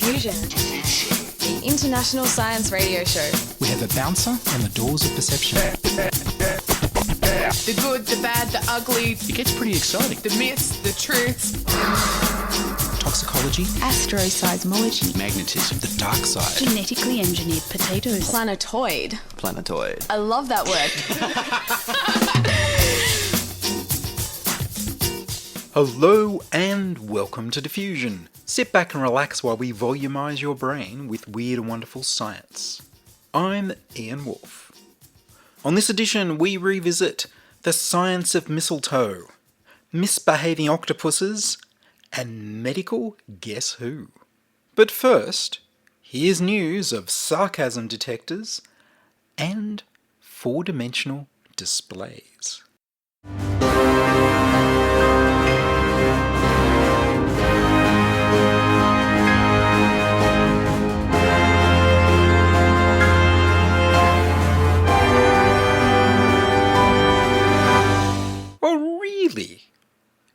Diffusion, the international science radio show. We have a bouncer on the doors of perception. The good, the bad, the ugly. It gets pretty exciting. The myths, the truths. Toxicology. Astroseismology. Magnetism. The dark side. Genetically engineered potatoes. Planetoid. Planetoid. I love that word. Hello and welcome to Diffusion. Sit back and relax while we volumise your brain with weird and wonderful science. I'm Ian Wolfe. On this edition we revisit the science of mistletoe, misbehaving octopuses, and medical Guess Who. But first, here's news of sarcasm detectors and four-dimensional displays. Oh, really?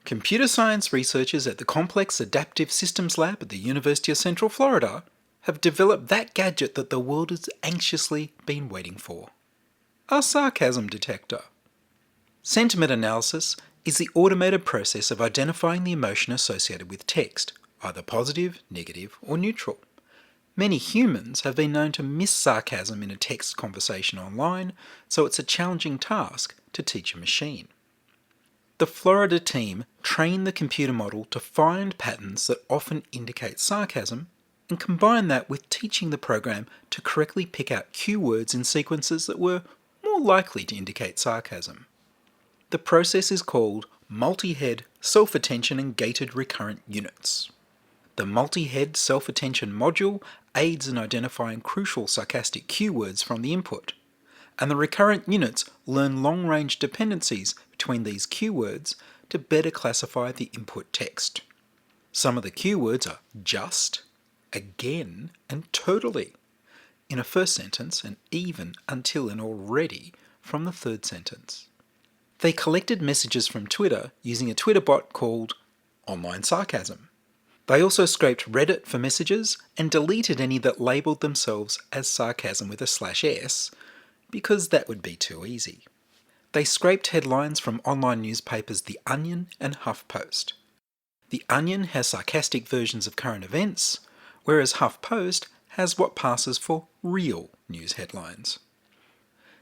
Computer science researchers at the Complex Adaptive Systems Lab at the University of Central Florida have developed that gadget that the world has anxiously been waiting for. A sarcasm detector. Sentiment analysis is the automated process of identifying the emotion associated with text, either positive, negative, or neutral. Many humans have been known to miss sarcasm in a text conversation online, so it's a challenging task to teach a machine. The Florida team trained the computer model to find patterns that often indicate sarcasm and combine that with teaching the program to correctly pick out cue words in sequences that were more likely to indicate sarcasm. The process is called multi-head self-attention and gated recurrent units. The multi-head self-attention module aids in identifying crucial sarcastic cue words from the input, and the recurrent units learn long-range dependencies between these cue words to better classify the input text. Some of the cue words are just, again, and totally in a first sentence, and even, until, and already from the third sentence. They collected messages from Twitter using a Twitter bot called Online Sarcasm. They also scraped Reddit for messages and deleted any that labelled themselves as sarcasm with a /s, because that would be too easy. They scraped headlines from online newspapers The Onion and HuffPost. The Onion has sarcastic versions of current events, whereas HuffPost has what passes for real news headlines.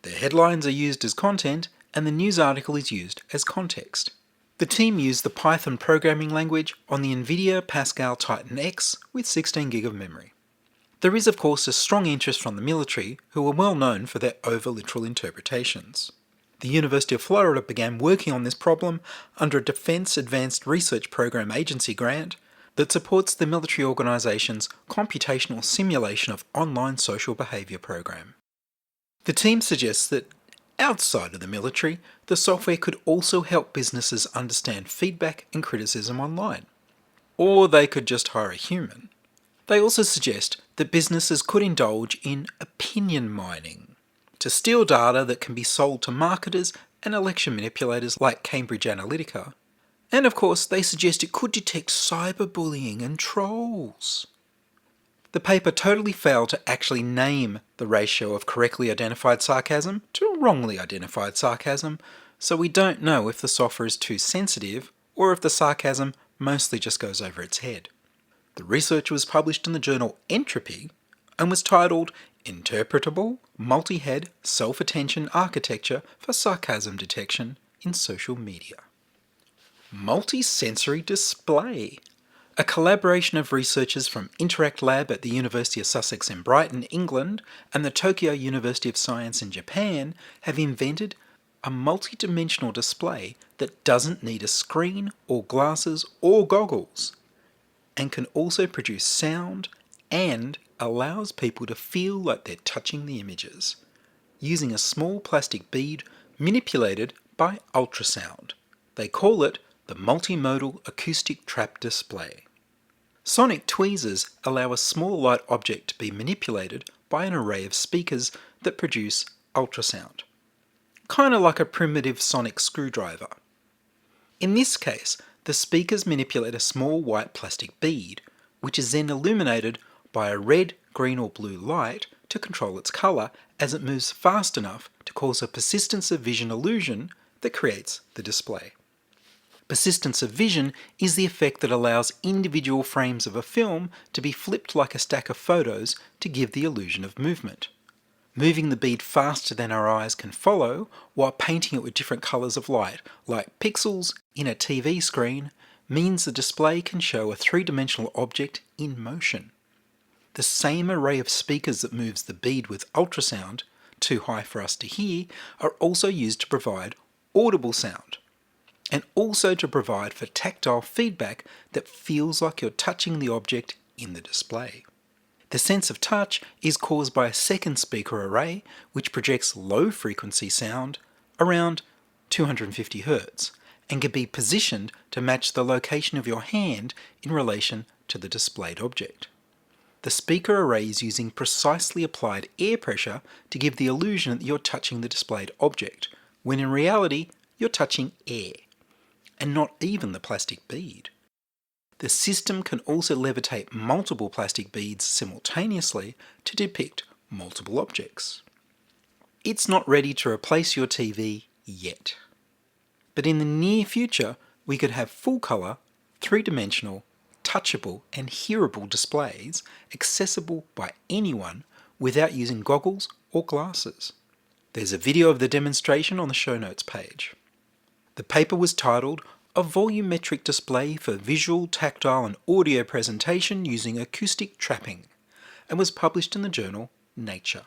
Their headlines are used as content, and the news article is used as context. The team used the Python programming language on the NVIDIA Pascal Titan X with 16 GB of memory. There is of course a strong interest from the military, who are well known for their over-literal interpretations. The University of Florida began working on this problem under a Defense Advanced Research Program Agency grant that supports the military organization's computational simulation of online social behavior program. The team suggests that outside of the military, the software could also help businesses understand feedback and criticism online. Or they could just hire a human. They also suggest that businesses could indulge in opinion mining to steal data that can be sold to marketers and election manipulators like Cambridge Analytica. And of course, they suggest it could detect cyberbullying and trolls. The paper totally failed to actually name the ratio of correctly identified sarcasm to wrongly identified sarcasm, so we don't know if the software is too sensitive or if the sarcasm mostly just goes over its head. The research was published in the journal Entropy and was titled Interpretable Multi-Head Self-Attention Architecture for Sarcasm Detection in Social Media. Multisensory display. A collaboration of researchers from Interact Lab at the University of Sussex in Brighton, England, and the Tokyo University of Science in Japan have invented a multi-dimensional display that doesn't need a screen or glasses or goggles, and can also produce sound and allows people to feel like they're touching the images, using a small plastic bead manipulated by ultrasound. They call it the Multimodal Acoustic Trap Display. Sonic tweezers allow a small light object to be manipulated by an array of speakers that produce ultrasound. Kind of like a primitive sonic screwdriver. In this case, the speakers manipulate a small white plastic bead, which is then illuminated by a red, green or blue light to control its colour as it moves fast enough to cause a persistence of vision illusion that creates the display. Persistence of vision is the effect that allows individual frames of a film to be flipped like a stack of photos to give the illusion of movement. Moving the bead faster than our eyes can follow, while painting it with different colours of light, like pixels in a TV screen, means the display can show a three-dimensional object in motion. The same array of speakers that moves the bead with ultrasound, too high for us to hear, are also used to provide audible sound, and also to provide for tactile feedback that feels like you're touching the object in the display. The sense of touch is caused by a second speaker array which projects low frequency sound around 250 Hz and can be positioned to match the location of your hand in relation to the displayed object. The speaker array is using precisely applied air pressure to give the illusion that you're touching the displayed object, when in reality you're touching air, and not even the plastic bead. The system can also levitate multiple plastic beads simultaneously to depict multiple objects. It's not ready to replace your TV yet, but in the near future we could have full-colour, three-dimensional, touchable and hearable displays accessible by anyone without using goggles or glasses. There's a video of the demonstration on the show notes page. The paper was titled "A Volumetric Display for Visual, Tactile and Audio Presentation Using Acoustic Trapping" and was published in the journal Nature.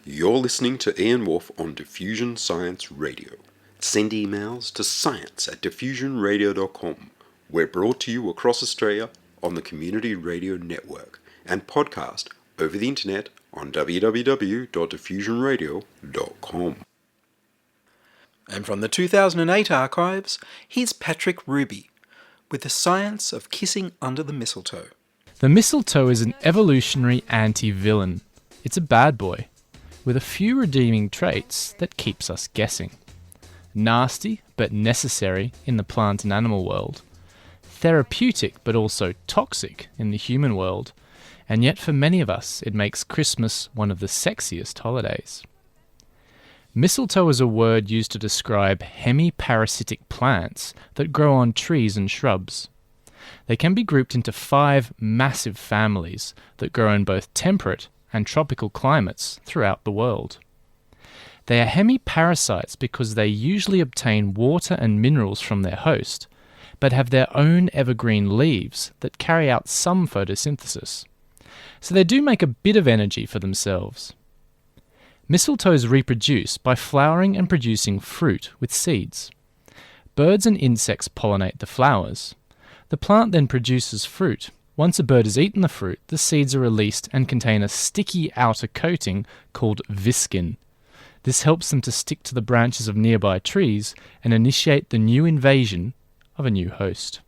You're listening to Ian Wolfe on Diffusion Science Radio. Send emails to science@diffusionradio.com. We're brought to you across Australia on the Community Radio Network and podcast over the internet on www.diffusionradio.com. And from the 2008 archives, here's Patrick Ruby with the science of kissing under the mistletoe. The mistletoe is an evolutionary anti-villain. It's a bad boy, with a few redeeming traits that keeps us guessing. Nasty but necessary in the plant and animal world, therapeutic but also toxic in the human world, and yet for many of us it makes Christmas one of the sexiest holidays. Mistletoe is a word used to describe hemiparasitic plants that grow on trees and shrubs. They can be grouped into 5 massive families that grow in both temperate and tropical climates throughout the world. They are hemiparasites because they usually obtain water and minerals from their host, but have their own evergreen leaves that carry out some photosynthesis. So they do make a bit of energy for themselves. Mistletoes reproduce by flowering and producing fruit with seeds. Birds and insects pollinate the flowers. The plant then produces fruit. Once a bird has eaten the fruit, the seeds are released and contain a sticky outer coating called viscin. This helps them to stick to the branches of nearby trees and initiate the new invasion of a new host.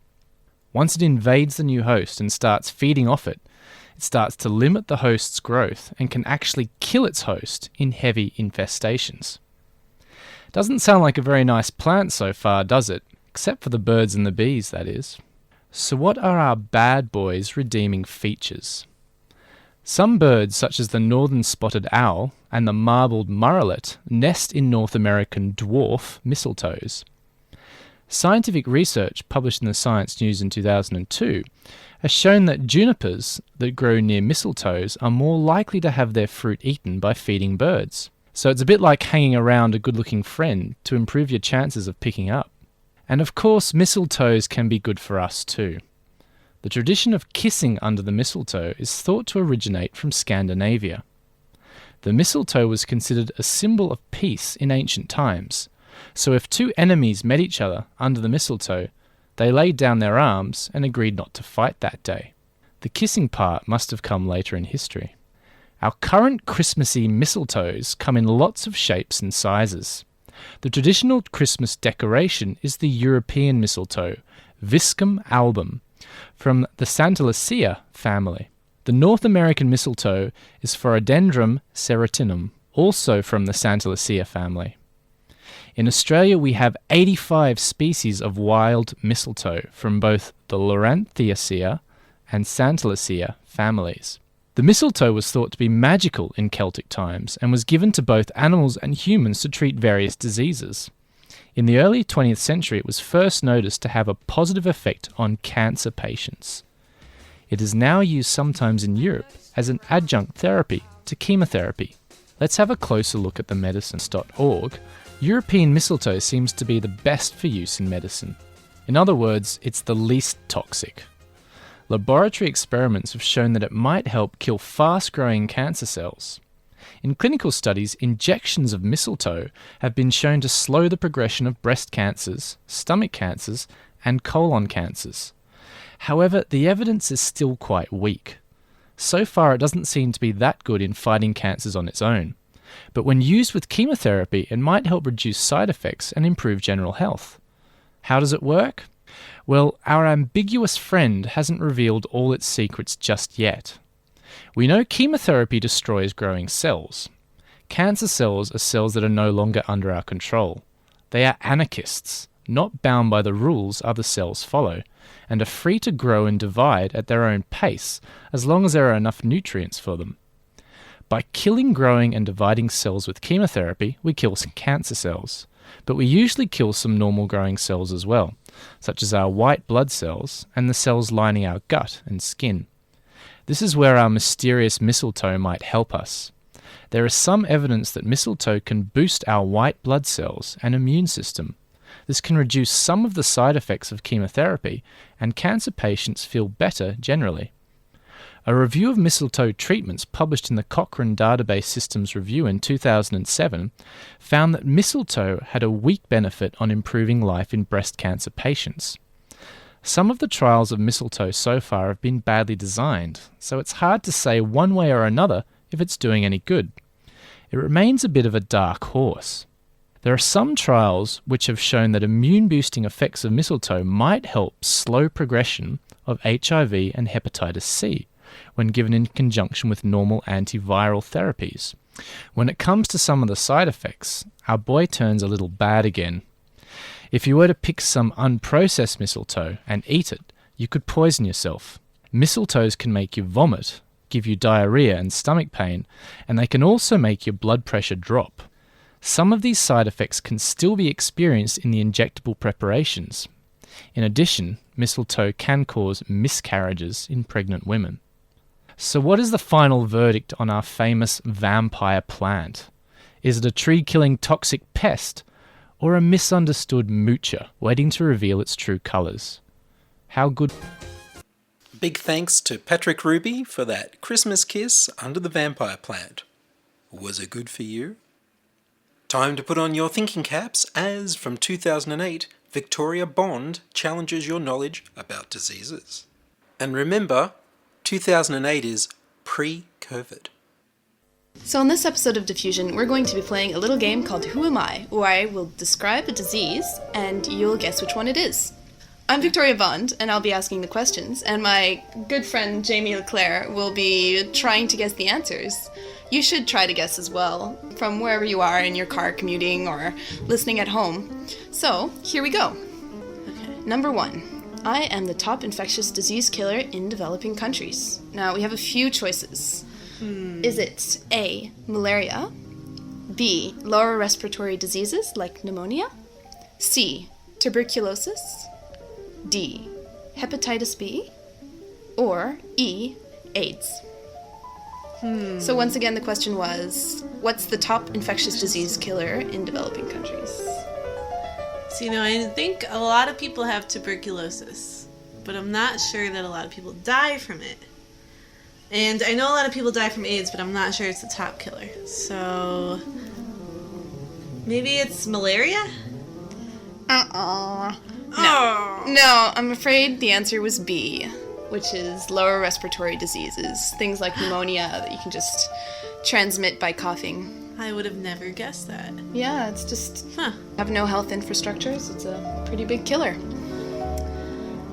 Once it invades the new host and starts feeding off it, it starts to limit the host's growth and can actually kill its host in heavy infestations. Doesn't sound like a very nice plant so far, does it? Except for the birds and the bees, that is. So what are our bad boys' redeeming features? Some birds, such as the northern spotted owl and the marbled murrelet, nest in North American dwarf mistletoes. Scientific research published in the Science News in 2002 has shown that junipers that grow near mistletoes are more likely to have their fruit eaten by feeding birds. So it's a bit like hanging around a good-looking friend to improve your chances of picking up. And of course, mistletoes can be good for us too. The tradition of kissing under the mistletoe is thought to originate from Scandinavia. The mistletoe was considered a symbol of peace in ancient times, so if 2 enemies met each other under the mistletoe, they laid down their arms and agreed not to fight that day. The kissing part must have come later in history. Our current Christmassy mistletoes come in lots of shapes and sizes. The traditional Christmas decoration is the European mistletoe, Viscum album, from the Santalacea family. The North American mistletoe is Phoradendron serotinum, also from the Santalacea family. In Australia, we have 85 species of wild mistletoe from both the Loranthiacea and Santalacea families. The mistletoe was thought to be magical in Celtic times and was given to both animals and humans to treat various diseases. In the early 20th century, it was first noticed to have a positive effect on cancer patients. It is now used sometimes in Europe as an adjunct therapy to chemotherapy. Let's have a closer look at the medicines.org. European mistletoe seems to be the best for use in medicine. In other words, it's the least toxic. Laboratory experiments have shown that it might help kill fast-growing cancer cells. In clinical studies, injections of mistletoe have been shown to slow the progression of breast cancers, stomach cancers, and colon cancers. However, the evidence is still quite weak. So far, it doesn't seem to be that good in fighting cancers on its own. But when used with chemotherapy, it might help reduce side effects and improve general health. How does it work? Well, our ambiguous friend hasn't revealed all its secrets just yet. We know chemotherapy destroys growing cells. Cancer cells are cells that are no longer under our control. They are anarchists, not bound by the rules other cells follow, and are free to grow and divide at their own pace as long as there are enough nutrients for them. By killing growing and dividing cells with chemotherapy, we kill some cancer cells. But we usually kill some normal growing cells as well, such as our white blood cells and the cells lining our gut and skin. This is where our mysterious mistletoe might help us. There is some evidence that mistletoe can boost our white blood cells and immune system. This can reduce some of the side effects of chemotherapy, and cancer patients feel better generally. A review of mistletoe treatments published in the Cochrane Database Systems Review in 2007 found that mistletoe had a weak benefit on improving life in breast cancer patients. Some of the trials of mistletoe so far have been badly designed, so it's hard to say one way or another if it's doing any good. It remains a bit of a dark horse. There are some trials which have shown that immune-boosting effects of mistletoe might help slow progression of HIV and hepatitis C when given in conjunction with normal antiviral therapies. When it comes to some of the side effects, our boy turns a little bad again. If you were to pick some unprocessed mistletoe and eat it, you could poison yourself. Mistletoes can make you vomit, give you diarrhea and stomach pain, and they can also make your blood pressure drop. Some of these side effects can still be experienced in the injectable preparations. In addition, mistletoe can cause miscarriages in pregnant women. So what is the final verdict on our famous vampire plant? Is it a tree-killing toxic pest, or a misunderstood moocher waiting to reveal its true colours? How good... Big thanks to Patrick Ruby for that Christmas kiss under the vampire plant. Was it good for you? Time to put on your thinking caps as, from 2008, Victoria Bond challenges your knowledge about diseases. And remember, 2008 is pre-COVID. So in this episode of Diffusion, we're going to be playing a little game called Who Am I?, where I will describe a disease and you'll guess which one it is. I'm Victoria Bond, and I'll be asking the questions, and my good friend Jamie Leclerc will be trying to guess the answers. You should try to guess as well, from wherever you are in your car commuting or listening at home. So, here we go. Okay. Number 1. I am the top infectious disease killer in developing countries. Now, we have a few choices. Is it A, malaria, B, lower respiratory diseases like pneumonia, C, tuberculosis, D, hepatitis B, or E, AIDS? So once again, the question was, what's the top infectious disease killer in developing countries? So, I think a lot of people have tuberculosis, but I'm not sure that a lot of people die from it. And I know a lot of people die from AIDS, but I'm not sure it's the top killer. So, maybe it's malaria? No, I'm afraid the answer was B, which is lower respiratory diseases. Things like pneumonia that you can just transmit by coughing. I would have never guessed that. Yeah, it's just have no health infrastructures. It's a pretty big killer.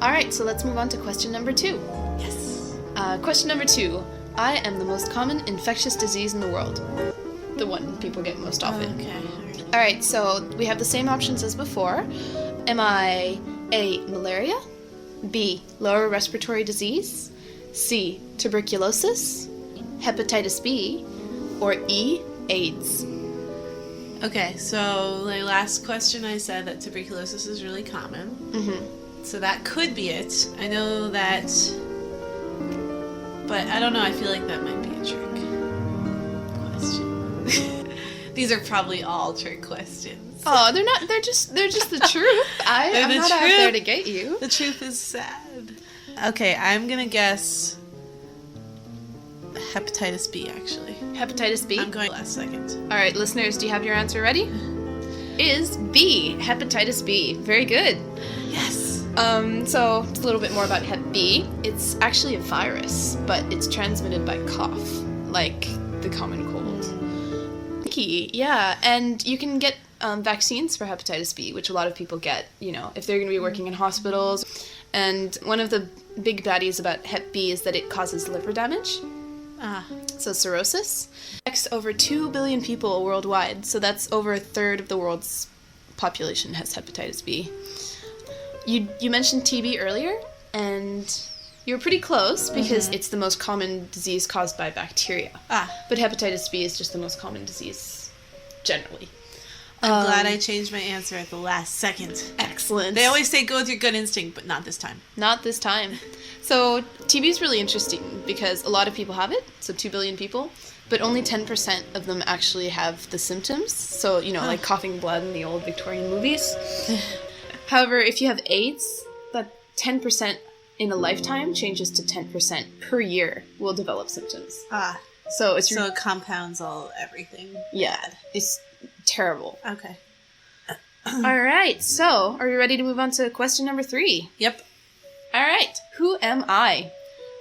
Alright, so let's move on to question number 2. Yes. Question number 2. I am the most common infectious disease in the world. The one people get most often. Okay. Alright, so we have the same options as before. Am I A, malaria, B, lower respiratory disease, C, tuberculosis, hepatitis B, or E, AIDS? Okay, so the last question I said that tuberculosis is really common. Mm-hmm. So that could be it. I know that, but I don't know. I feel like that might be a trick question. These are probably all trick questions. Oh, they're not. They're just the truth. I'm the not out truth. there to get you. The truth is sad. Okay, I'm gonna guess hepatitis B. Actually, Hepatitis B. I'm going last second. All right, listeners, do you have your answer ready? Is B, hepatitis B. Very good. Yes. So it's a little bit more about Hep B. It's actually a virus, but it's transmitted by cough, like the common cold. Yeah, and you can get vaccines for hepatitis B, which a lot of people get, if they're going to be working in hospitals. And one of the big baddies about Hep B is that it causes liver damage. So cirrhosis. Affects over 2 billion people worldwide, so that's over a third of the world's population has hepatitis B. You mentioned TB earlier, and you were pretty close because it's the most common disease caused by bacteria. But hepatitis B is just the most common disease generally. I'm glad I changed my answer at the last second. Excellent. They always say go with your gut instinct, but not this time. Not this time. So TB is really interesting because a lot of people have it, so 2 billion people, but only 10% of them actually have the symptoms. So, like coughing blood in the old Victorian movies. However, if you have AIDS, that 10% in a lifetime changes to 10% per year will develop symptoms. So it's So it compounds everything. it's terrible. Okay. All right, so are you ready to move on to question number 3? Yep. All right, who am I?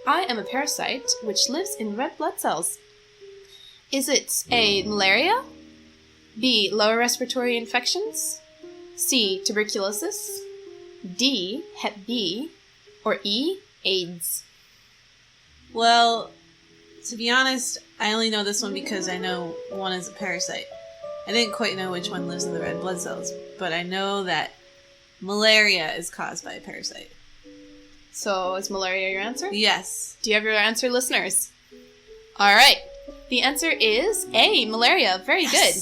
I am a parasite which lives in red blood cells. Is it A, malaria, B, lower respiratory infections, C, tuberculosis, D, Hep B, or E, AIDS? Well, to be honest, I only know this one because I know one is a parasite. I didn't quite know which one lives in the red blood cells, but I know that malaria is caused by a parasite. So is malaria your answer? Yes. Do you have your answer, listeners? All right. The answer is A, malaria. Very good.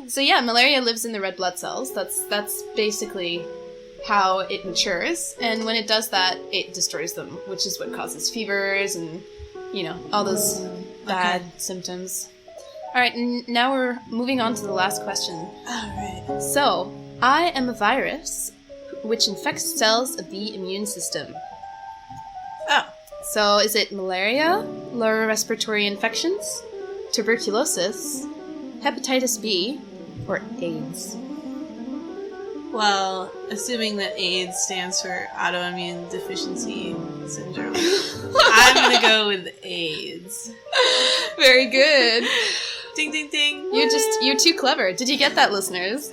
So yeah, malaria lives in the red blood cells. That's basically how it matures. And when it does that, it destroys them, which is what causes fevers and, all those bad symptoms. All right, now we're moving on to the last question. All right. So, I am a virus which infects cells of the immune system. So, is it malaria, lower respiratory infections, tuberculosis, hepatitis B, or AIDS? Well, assuming that AIDS stands for autoimmune deficiency syndrome, I'm going to go with AIDS. Very good. Ding, ding, ding. You're too clever. Did you get that, listeners?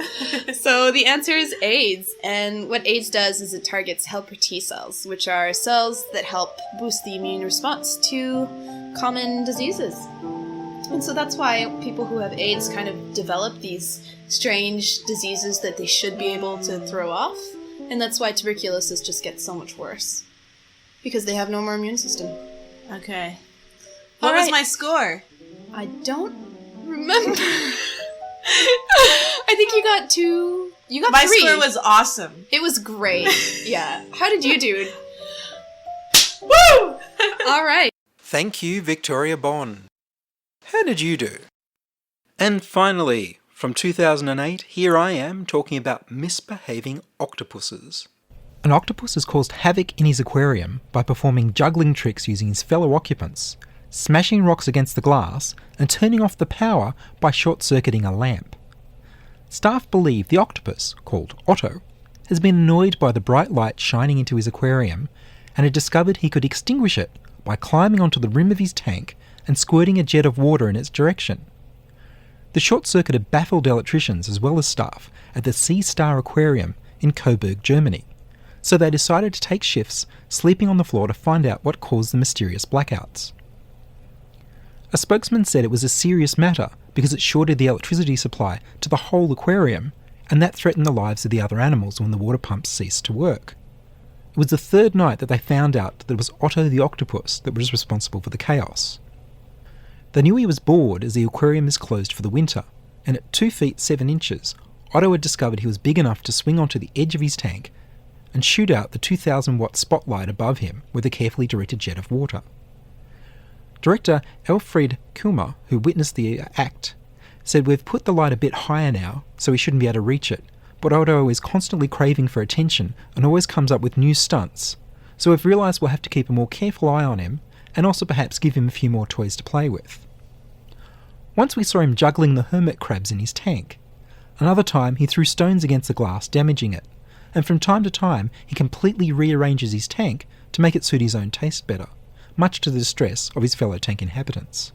So the answer is AIDS. And what AIDS does is it targets helper T cells, which are cells that help boost the immune response to common diseases. And so that's why people who have AIDS kind of develop these strange diseases that they should be able to throw off. And that's why tuberculosis just gets so much worse. Because they have no more immune system. Okay. What All was right. my score? I don't remember. I think you got 2. You got My 3. score was awesome. It was great. Yeah. How did you do? Woo! All right. Thank you, Victoria Bond. How did you do? And finally, from 2008, here I am talking about misbehaving octopuses. An octopus has caused havoc in his aquarium by performing juggling tricks using his fellow occupants, smashing rocks against the glass, and turning off the power by short-circuiting a lamp. Staff believe the octopus, called Otto, has been annoyed by the bright light shining into his aquarium and had discovered he could extinguish it by climbing onto the rim of his tank and squirting a jet of water in its direction. The short circuit had baffled electricians as well as staff at the Sea Star Aquarium in Coburg, Germany, so they decided to take shifts, sleeping on the floor to find out what caused the mysterious blackouts. A spokesman said it was a serious matter because it shorted the electricity supply to the whole aquarium, and that threatened the lives of the other animals when the water pumps ceased to work. It was the third night that they found out that it was Otto the octopus that was responsible for the chaos. They knew he was bored as the aquarium is closed for the winter, and at 2 feet 7 inches, Otto had discovered he was big enough to swing onto the edge of his tank and shoot out the 2,000-watt spotlight above him with a carefully directed jet of water. Director Alfred Kummer, who witnessed the act, said, "We've put the light a bit higher now, so he shouldn't be able to reach it, but Otto is constantly craving for attention and always comes up with new stunts, so we've realised we'll have to keep a more careful eye on him and also perhaps give him a few more toys to play with." Once we saw him juggling the hermit crabs in his tank. Another time he threw stones against the glass, damaging it, and from time to time he completely rearranges his tank to make it suit his own taste better, much to the distress of his fellow tank inhabitants.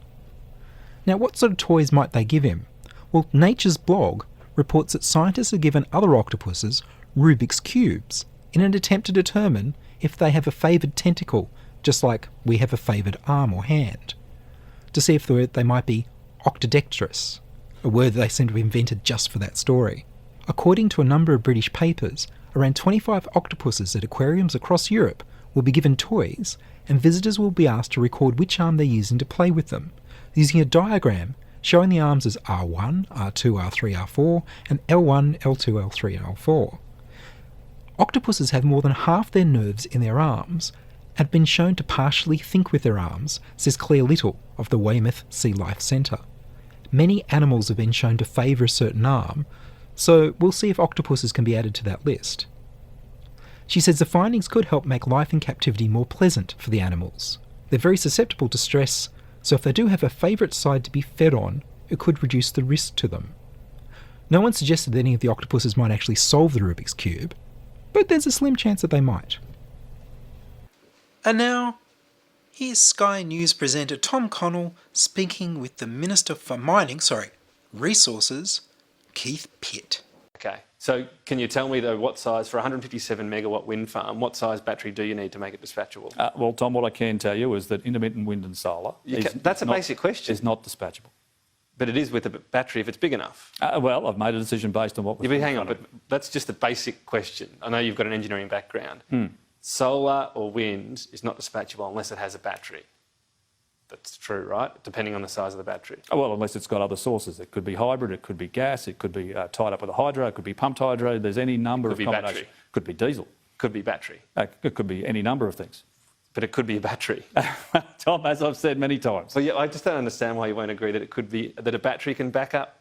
Now, what sort of toys might they give him? Well, Nature's Blog reports that scientists have given other octopuses Rubik's Cubes in an attempt to determine if they have a favoured tentacle, just like we have a favoured arm or hand, to see if they might be octodextrous, a word that they seem to have invented just for that story. According to a number of British papers, around 25 octopuses at aquariums across Europe will be given toys, and visitors will be asked to record which arm they're using to play with them, using a diagram showing the arms as R1, R2, R3, R4, and L1, L2, L3, and L4. Octopuses have more than half their nerves in their arms and have been shown to partially think with their arms, says Claire Little of the Weymouth Sea Life Centre. Many animals have been shown to favour a certain arm, so we'll see if octopuses can be added to that list. She says the findings could help make life in captivity more pleasant for the animals. They're very susceptible to stress, so if they do have a favourite side to be fed on, it could reduce the risk to them. No one suggested that any of the octopuses might actually solve the Rubik's Cube, but there's a slim chance that they might. And now, here's Sky News presenter Tom Connell speaking with the Minister for Resources, Keith Pitt. Okay, so can you tell me though what size, for a 157 megawatt wind farm, what size battery do you need to make it dispatchable? Well, Tom, what I can tell you is that intermittent wind and solar that's a basic question. Is not dispatchable. But it is with a battery if it's big enough. Well, I've made a decision based on what was... Yeah, but hang on, but that's just a basic question. I know you've got an engineering background. Solar or wind is not dispatchable unless it has a battery. That's true, right? Depending on the size of the battery. Well, unless it's got other sources. It could be hybrid, it could be gas, it could be tied up with a hydro, it could be pumped hydro. There's any number of combinations. Battery. Could be diesel. Could be battery. It could be any number of things. But it could be a battery. Tom, as I've said many times. Well, yeah, I just don't understand why you won't agree that it could be that a battery can back up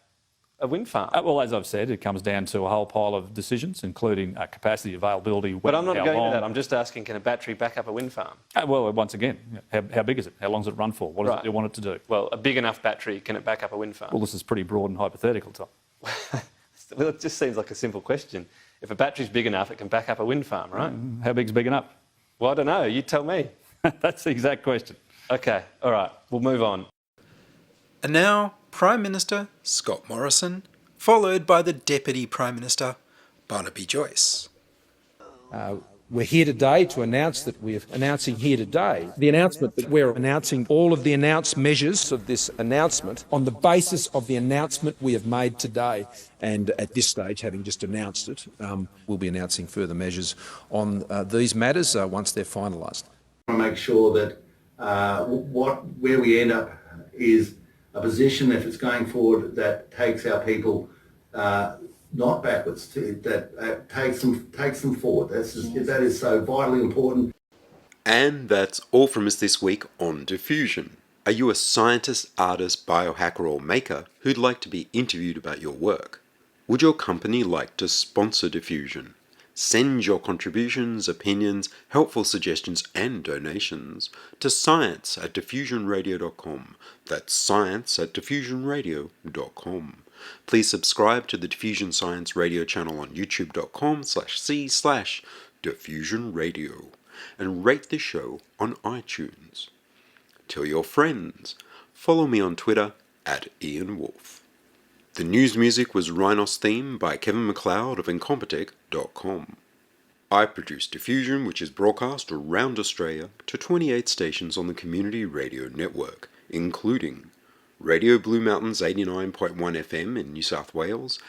a wind farm. Well, as I've said, it comes down to a whole pile of decisions, including capacity, availability, but I'm not going long. to that. I'm just asking, can a battery back up a wind farm? Well, once again, how big is it? How long does it run for? What is it you want it to do? Well, a big enough battery, can it back up a wind farm? Well, this is pretty broad and hypothetical, Tom. Well, it just seems like a simple question. If a battery's big enough, it can back up a wind farm, right? How big's big enough? Well, I don't know. You tell me. That's the exact question. Okay, all right, we'll move on. And now, Prime Minister Scott Morrison, followed by the Deputy Prime Minister Barnaby Joyce. We're here today to announce that we're announcing here today the announcement that we're announcing all of the announced measures of this announcement on the basis of the announcement we have made today. And at this stage, having just announced it, we'll be announcing further measures on these matters once they're finalised. I want to make sure that where we end up is a position, if it's going forward, that takes our people not backwards, that takes them forward. That is so vitally important. And that's all from us this week on Diffusion. Are you a scientist, artist, biohacker or maker who'd like to be interviewed about your work? Would your company like to sponsor Diffusion? Send your contributions, opinions, helpful suggestions and donations to science@diffusionradio.com. That's science@diffusionradio.com. Please subscribe to the Diffusion Science Radio channel on youtube.com/c/diffusionradio and rate the show on iTunes. Tell your friends. Follow me on Twitter @IanWolf. The news music was Rhinos Theme by Kevin MacLeod of Incompetech.com. I produce Diffusion, which is broadcast around Australia to 28 stations on the Community Radio Network, including Radio Blue Mountains 89.1 FM in New South Wales,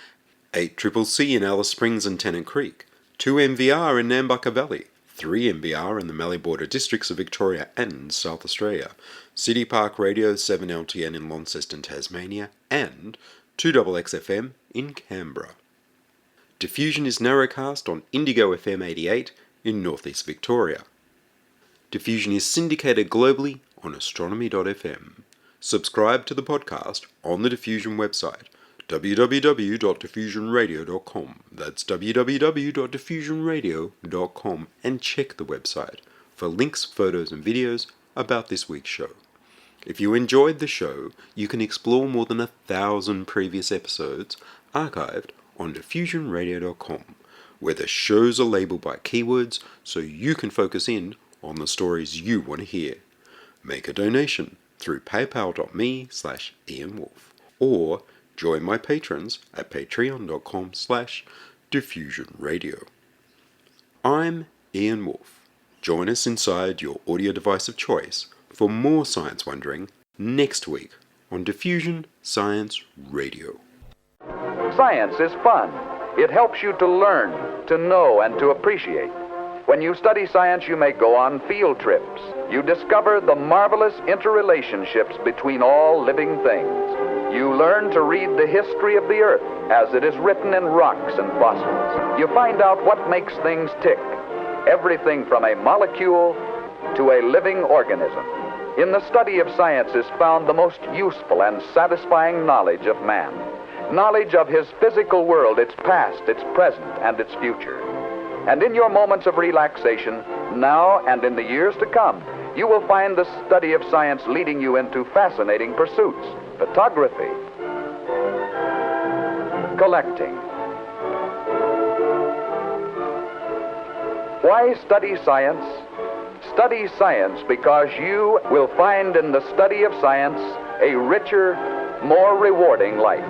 8CCC in Alice Springs and Tennant Creek, 2MVR in Nambucca Valley, 3MBR in the Mallee Border districts of Victoria and South Australia, City Park Radio 7LTN in Launceston, Tasmania, and 2XXFM in Canberra. Diffusion is narrowcast on Indigo FM 88 in northeast Victoria. Diffusion is syndicated globally on astronomy.fm. Subscribe to the podcast on the Diffusion website, www.diffusionradio.com. That's www.diffusionradio.com, and check the website for links, photos and videos about this week's show. If you enjoyed the show, you can explore more than 1,000 previous episodes archived on diffusionradio.com, where the shows are labelled by keywords so you can focus in on the stories you want to hear. Make a donation through paypal.me/IanWolf, or join my patrons at patreon.com/diffusionradio. I'm Ian Wolf. Join us inside your audio device of choice for more science wondering next week on Diffusion Science Radio. Science is fun. It helps you to learn, to know, and to appreciate. When you study science, you may go on field trips. You discover the marvelous interrelationships between all living things. You learn to read the history of the Earth as it is written in rocks and fossils. You find out what makes things tick, everything from a molecule to a living organism. In the study of science is found the most useful and satisfying knowledge of man. Knowledge of his physical world, its past, its present, and its future. And in your moments of relaxation, now and in the years to come, you will find the study of science leading you into fascinating pursuits. Photography, collecting. Why study science? Study science because you will find in the study of science a richer, more rewarding life.